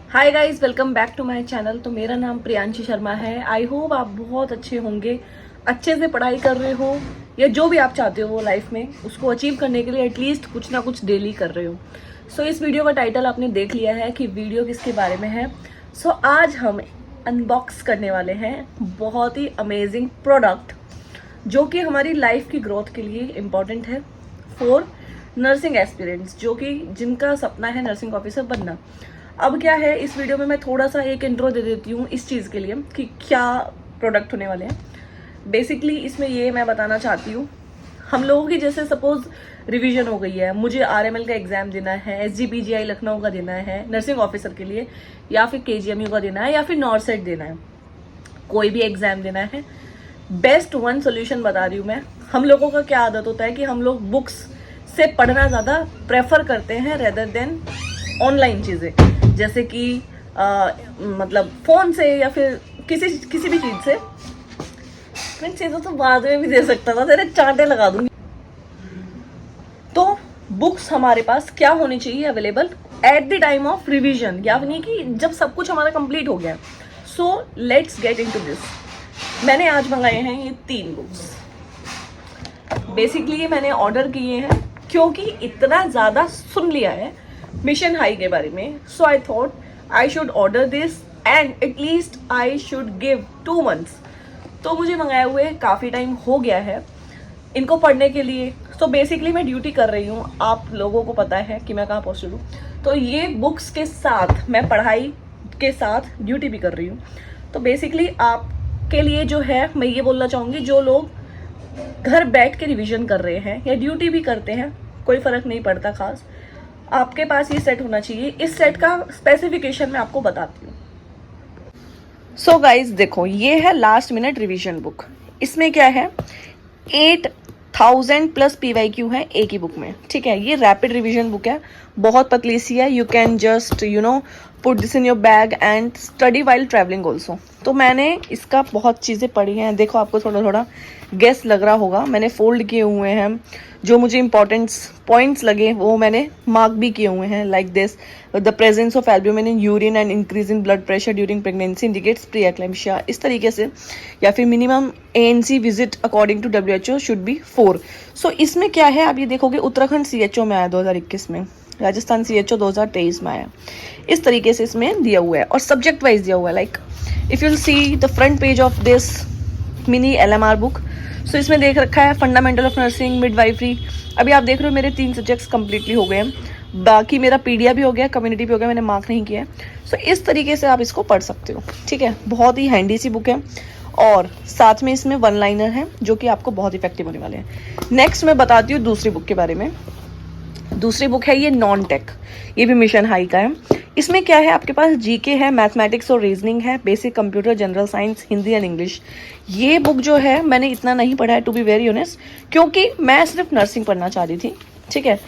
Hi guys, welcome back to my channel. तो मेरा नाम प्रियांशी शर्मा है। आई होप आप बहुत अच्छे होंगे, अच्छे से पढ़ाई कर रहे हो या जो भी आप चाहते हो वो लाइफ में उसको अचीव करने के लिए एटलीस्ट कुछ ना कुछ डेली कर रहे हो। सो इस वीडियो का टाइटल आपने देख लिया है कि वीडियो किसके बारे में है। सो आज हम अनबॉक्स करने वाले हैं बहुत ही अमेजिंग प्रोडक्ट जो कि हमारी लाइफ की ग्रोथ के लिए इम्पॉर्टेंट है फॉर नर्सिंग एस्पिरेंट्स, जो कि जिनका सपना है नर्सिंग ऑफिसर बनना। अब क्या है, इस वीडियो में मैं थोड़ा सा एक इंट्रो दे देती हूँ इस चीज़ के लिए कि क्या प्रोडक्ट होने वाले हैं। बेसिकली इसमें ये मैं बताना चाहती हूँ, हम लोगों की जैसे सपोज रिवीजन हो गई है, मुझे आरएमएल का एग्जाम देना है, एसजीपीजीआई लखनऊ का देना है नर्सिंग ऑफिसर के लिए, या फिर केजीएमयू का देना है, या फिर नॉर्सेट देना है, कोई भी एग्जाम देना है। बेस्ट वन सोल्यूशन बता रही हूँ मैं। हम लोगों का क्या आदत होता है कि हम लोग बुक्स से पढ़ना ज़्यादा प्रेफर करते हैं रेदर देन ऑनलाइन चीज़ें, जैसे कि मतलब फ़ोन से या फिर किसी भी चीज़ से। मैं चीज़ों तो बाद में भी दे सकता था, तेरे चांटे लगा दूंगी। तो बुक्स हमारे पास क्या होनी चाहिए available at the time of revision, यानी कि जब सब कुछ हमारा कंप्लीट हो गया। So let's get into this. मैंने आज मंगाए हैं ये 3 बुक्स। बेसिकली ये मैंने ऑर्डर किए हैं क्योंकि इतना ज़्यादा सुन लिया है मिशन हाई के बारे में। So I thought I should order this and atleast I should give 2 months। तो मुझे मंगाए हुए काफ़ी टाइम हो गया है इनको पढ़ने के लिए। तो बेसिकली मैं ड्यूटी कर रही हूँ, आप लोगों को पता है कि मैं कहाँ पोस्टेड हूँ। तो ये बुक्स के साथ मैं पढ़ाई के साथ ड्यूटी भी कर रही हूँ। तो बेसिकली आपके लिए जो है मैं ये बोलना चाहूँगी, जो लोग घर बैठ के रिवीजन कर रहे हैं या ड्यूटी भी करते हैं, कोई फ़र्क नहीं पड़ता खास, आपके पास ये सेट होना चाहिए। इस सेट का स्पेसिफिकेशन मैं आपको बताती हूँ। सो गाइज देखो, ये है लास्ट मिनट रिवीजन बुक। इसमें क्या है, 8000 प्लस पीवाईक्यू है एक ही बुक में। ठीक है, ये रैपिड रिवीजन बुक है, बहुत पतली सी है। You can just put this in your bag and study while travelling also. तो मैंने इसका बहुत चीज़ें पढ़ी हैं। देखो, आपको थोड़ा थोड़ा गेस लग रहा होगा, मैंने फोल्ड किए हुए हैं। जो मुझे इंपॉर्टेंट पॉइंट्स लगे वो मैंने मार्क भी किए हुए हैं, like this: the presence of albumin in urine and increase in blood pressure during pregnancy indicates pre eclampsia, इस तरीके से। या फिर minimum ANC visit according to WHO should be 4। So इसमें क्या है, आप ये देखोगे उत्तराखंड CHO में आया 2021 में, राजस्थान CHO 2023 में आया। इस तरीके से इसमें दिया हुआ है और सब्जेक्ट वाइज दिया हुआ है। Like if you'll see the front page of this mini LMR book, so इसमें देख रखा है फंडामेंटल ऑफ नर्सिंग, मिडवाइफरी। अभी आप देख रहे हो मेरे 3 सब्जेक्ट्स कंप्लीटली हो गए हैं। बाकी मेरा पीडिया भी हो गया, कम्युनिटी भी हो गया, मैंने मार्क नहीं किया है। सो इस तरीके से आप इसको पढ़ सकते हो। ठीक है, बहुत ही हैंडी सी बुक है और साथ में इसमें 1 लाइनर है जो कि आपको बहुत इफेक्टिव होने वाले हैं। नेक्स्ट मैं बताती हूँ दूसरी बुक के बारे में। दूसरी बुक है ये नॉन टेक, ये भी मिशन हाई का है। इसमें क्या है, आपके पास जीके है, मैथमेटिक्स और रीजनिंग है, basic computer, general science, Hindi and English. ये बुक जो है मैंने इतना नहीं पढ़ा है टू बी वेरी ऑनेस्ट, क्योंकि मैं सिर्फ नर्सिंग पढ़ना चाह रही थी। ठीक है,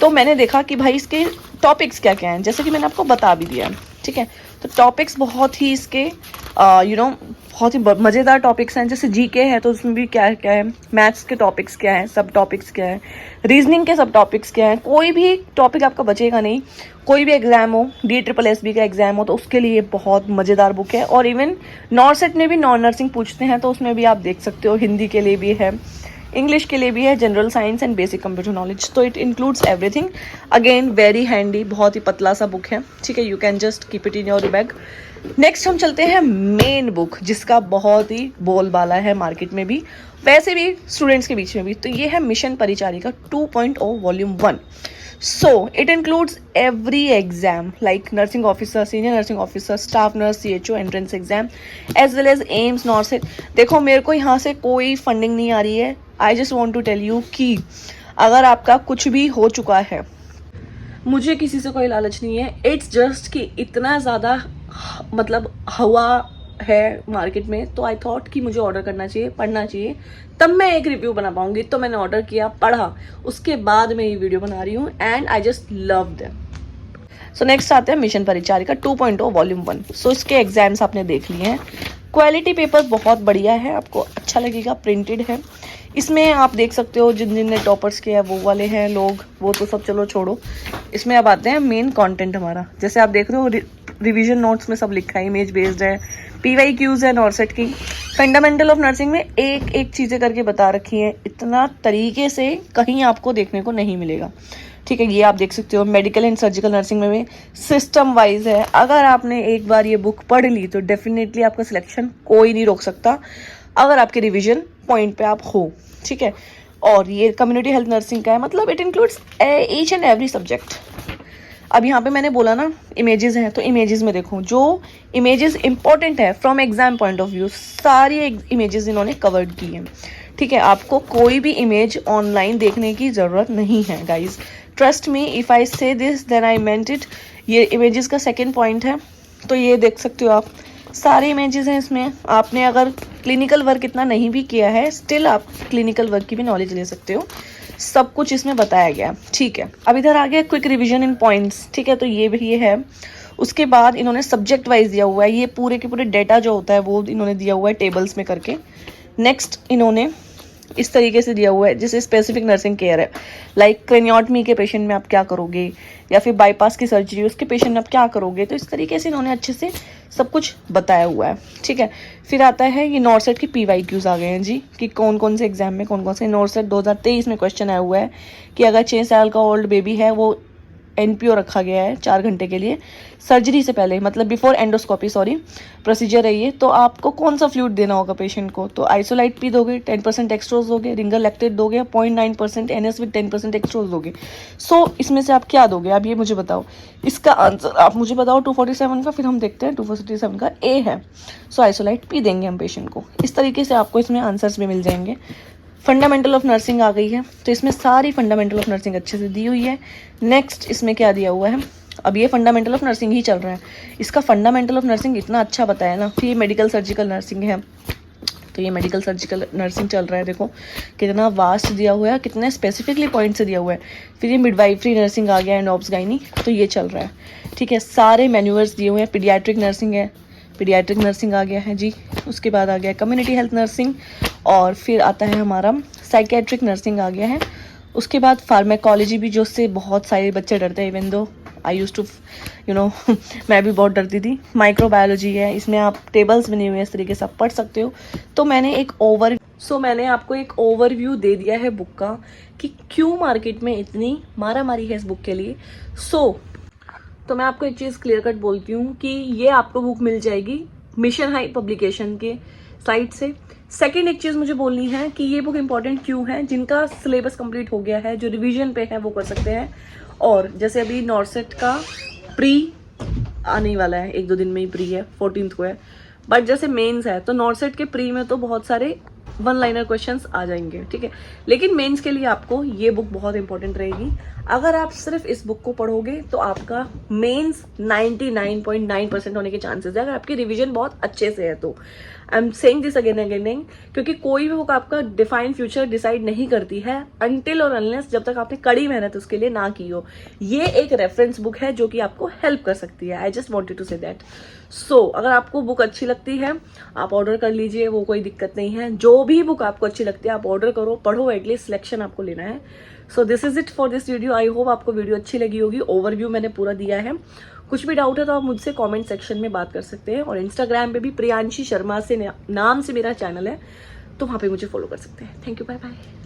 तो मैंने देखा कि भाई इसके टॉपिक्स क्या क्या हैं, जैसे कि मैंने आपको बता भी दिया। ठीक है, तो टॉपिक्स बहुत ही इसके बहुत ही मज़ेदार टॉपिक्स हैं। जैसे जीके है तो उसमें भी क्या क्या है, मैथ्स के टॉपिक्स क्या हैं, सब टॉपिक्स क्या है, रीजनिंग के सब टॉपिक्स क्या हैं। कोई भी टॉपिक आपका बचेगा नहीं। कोई भी एग्जाम हो, DSSB का एग्जाम हो, तो उसके लिए बहुत मज़ेदार बुक है। और इवन नॉर्सेट में भी नॉन नर्सिंग पूछते हैं तो उसमें भी आप देख सकते हो, हिंदी के लिए भी है, इंग्लिश के लिए भी है, general science and basic computer knowledge. तो it includes everything. Again very handy, बहुत ही पतला सा बुक है। ठीक है, you can just keep it in your bag. Next हम चलते हैं मेन बुक, जिसका बहुत ही बोलबाला है मार्केट में भी, वैसे भी स्टूडेंट्स के बीच में भी। तो ये है मिशन परिचारिका 2.0 volume 1। So it includes every exam like nursing officer, senior nursing officer, staff nurse, CHO entrance exam, as well as AIMS, NORCET। देखो, मेरे को यहाँ से कोई फंडिंग नहीं आ रही है। I just want to tell you कि अगर आपका कुछ भी हो चुका है, मुझे किसी से कोई लालच नहीं है। इट्स जस्ट कि इतना ज़्यादा मतलब हवा है मार्केट में, तो आई थॉट कि मुझे ऑर्डर करना चाहिए, पढ़ना चाहिए, तब मैं एक रिव्यू बना पाऊंगी। तो मैंने ऑर्डर किया, पढ़ा, उसके बाद मैं ये वीडियो बना रही हूँ and I just love them. So next आते हैं मिशन परिचारिका 2.0 वॉल्यूम 1। सो इसके एग्जाम्स आपने देख लिए हैं। क्वालिटी पेपर बहुत बढ़िया है, आपको अच्छा लगेगा, प्रिंटेड है। इसमें आप देख सकते हो जिन जिन ने टॉपर्स किया है वो वाले हैं लोग, वो तो सब चलो छोड़ो। इसमें अब आते हैं मेन कंटेंट हमारा। जैसे आप देख रहे हो रिवीजन नोट्स में सब लिखा है, इमेज बेस्ड है, PYQs है नॉर्सेट की। फंडामेंटल ऑफ नर्सिंग में एक एक चीज़ें करके बता रखी हैं, इतना तरीके से कहीं आपको देखने को नहीं मिलेगा। ठीक है, ये आप देख सकते हो मेडिकल एंड सर्जिकल नर्सिंग में भी सिस्टम वाइज है। अगर आपने एक बार ये बुक पढ़ ली तो डेफिनेटली आपका सिलेक्शन कोई नहीं रोक सकता, अगर आपके रिवीजन पॉइंट पे आप हो। ठीक है, और ये कम्युनिटी हेल्थ नर्सिंग का है, मतलब it includes each and every subject. अब यहाँ पे मैंने बोला ना इमेजेस हैं, तो इमेजेस में देखो जो इमेजेस इंपॉर्टेंट है from exam point of view, सारी इमेजेस इन्होंने कवर्ड की हैं। ठीक है, आपको कोई भी इमेज ऑनलाइन देखने की ज़रूरत नहीं है guys, trust me if I say this then I meant it. ये इमेजेस का सेकेंड पॉइंट है, तो ये देख सकते हो आप, सारे इमेजेस हैं इसमें। आपने अगर क्लिनिकल वर्क इतना नहीं भी किया है, स्टिल आप क्लिनिकल वर्क की भी नॉलेज ले सकते हो, सब कुछ इसमें बताया गया। ठीक है, अब इधर आ गया क्विक रिवीजन इन पॉइंट्स। ठीक है, तो ये भी ये है। उसके बाद इन्होंने सब्जेक्ट वाइज दिया हुआ है, ये पूरे के पूरे डेटा जो होता है वो इन्होंने दिया हुआ है टेबल्स में करके। नेक्स्ट इन्होंने इस तरीके से दिया हुआ है, जैसे स्पेसिफिक नर्सिंग केयर है, लाइक क्रेनियोटमी के पेशेंट में आप क्या करोगे, या फिर बाईपास की सर्जरी उसके पेशेंट में आप क्या करोगे। तो इस तरीके से इन्होंने अच्छे से सब कुछ बताया हुआ है। ठीक है, फिर आता है ये नॉर्सेट की PYQs आ गए हैं जी, कि कौन कौन से एग्जाम में कौन कौन से। नॉर्सेट 2023 में क्वेश्चन आया हुआ है कि अगर 6 साल का ओल्ड बेबी है, वो NPO रखा गया है 4 घंटे के लिए सर्जरी से पहले, मतलब बिफोर एंडोस्कोपी, सॉरी प्रोसीजर है ये, तो आपको कौन सा फ्लूइड देना होगा पेशेंट को। तो आइसोलाइट पी दोगे, 10% एक्सट्रोज दोगे, रिंगर लैक्टेट दोगे, 0.9% NS विद 10% एक्सट्रोज दोगे। सो इसमें से आप क्या दोगे, आप ये मुझे बताओ। इसका आंसर आप मुझे बताओ 247 का, फिर हम देखते हैं 247 का A है। सो आइसोलाइट पी देंगे हम पेशेंट को। इस तरीके से आपको इसमें आंसर्स भी मिल जाएंगे। फंडामेंटल ऑफ नर्सिंग आ गई है, तो इसमें सारी फंडामेंटल ऑफ नर्सिंग अच्छे से दी हुई है। नेक्स्ट इसमें क्या दिया हुआ है, अब ये फंडामेंटल ऑफ नर्सिंग ही चल रहा है, इसका फंडामेंटल ऑफ नर्सिंग इतना अच्छा बताया ना। फिर ये मेडिकल सर्जिकल नर्सिंग है, तो ये मेडिकल सर्जिकल नर्सिंग चल रहा है, देखो कितना वास्ट दिया हुआ है, कितने स्पेसिफिकली पॉइंट से दिया हुआ है। फिर ये मिडवाइफरी नर्सिंग आ गया, एंड ऑब्स गाइनी, तो ये चल रहा है। ठीक है, सारे मैन्यूअर्स दिए हुए हैं। पीडियाट्रिक नर्सिंग है, पीडियाट्रिक नर्सिंग आ गया है जी। उसके बाद आ गया कम्युनिटी हेल्थ नर्सिंग, और फिर आता है हमारा साइकेट्रिक नर्सिंग आ गया है। उसके बाद फार्मेकोलॉजी भी, जो से बहुत सारे बच्चे डरते हैं, even though I use to मैं भी बहुत डरती थी। माइक्रोबायोलॉजी है, इसमें आप टेबल्स बने हुए हैं, इस तरीके से आप पढ़ सकते हो। तो मैंने आपको एक ओवरव्यू दे दिया है बुक का, कि क्यों मार्केट में इतनी मारामारी है इस बुक के लिए। तो मैं आपको एक चीज़ क्लियर कट बोलती हूँ कि ये आपको बुक मिल जाएगी मिशन हाई पब्लिकेशन के साइट से। सेकंड एक चीज़ मुझे बोलनी है कि ये बुक इंपॉर्टेंट क्यों है, जिनका सिलेबस कंप्लीट हो गया है, जो रिवीजन पे है, वो कर सकते हैं। और जैसे अभी नॉर्सेट का प्री आने वाला है, 1-2 दिन में ही प्री है, 14th को है, बट जैसे मेंस है तो नॉर्सेट के प्री में तो बहुत सारे 1 लाइनर क्वेश्चंस आ जाएंगे। ठीक है, लेकिन मेंस के लिए आपको ये बुक बहुत इंपॉर्टेंट रहेगी। अगर आप सिर्फ इस बुक को पढ़ोगे तो आपका मेंस 99.9% होने के चांसेस है, अगर आपकी रिवीजन बहुत अच्छे से है तो। I am saying this again again, क्योंकि कोई भी बुक आपका डिफाइन फ्यूचर डिसाइड नहीं करती है अनटिल और अनलेस जब तक आपने कड़ी मेहनत उसके लिए ना की हो। ये एक रेफरेंस बुक है जो कि आपको हेल्प कर सकती है। I just wanted to say that. So अगर आपको बुक अच्छी लगती है आप ऑर्डर कर लीजिए, वो कोई दिक्कत नहीं है। जो भी बुक आपको अच्छी लगती है आप ऑर्डर करो, पढ़ो, एटलीस्ट सिलेक्शन आपको लेना है। So this is it for this video. I hope आपको वीडियो अच्छी लगी होगी। ओवरव्यू मैंने पूरा दिया है। कुछ भी डाउट है तो आप मुझसे कमेंट सेक्शन में बात कर सकते हैं, और इंस्टाग्राम पे भी प्रियांशी शर्मा से नाम से मेरा चैनल है, तो वहाँ पे मुझे फॉलो कर सकते हैं। Thank you, bye bye.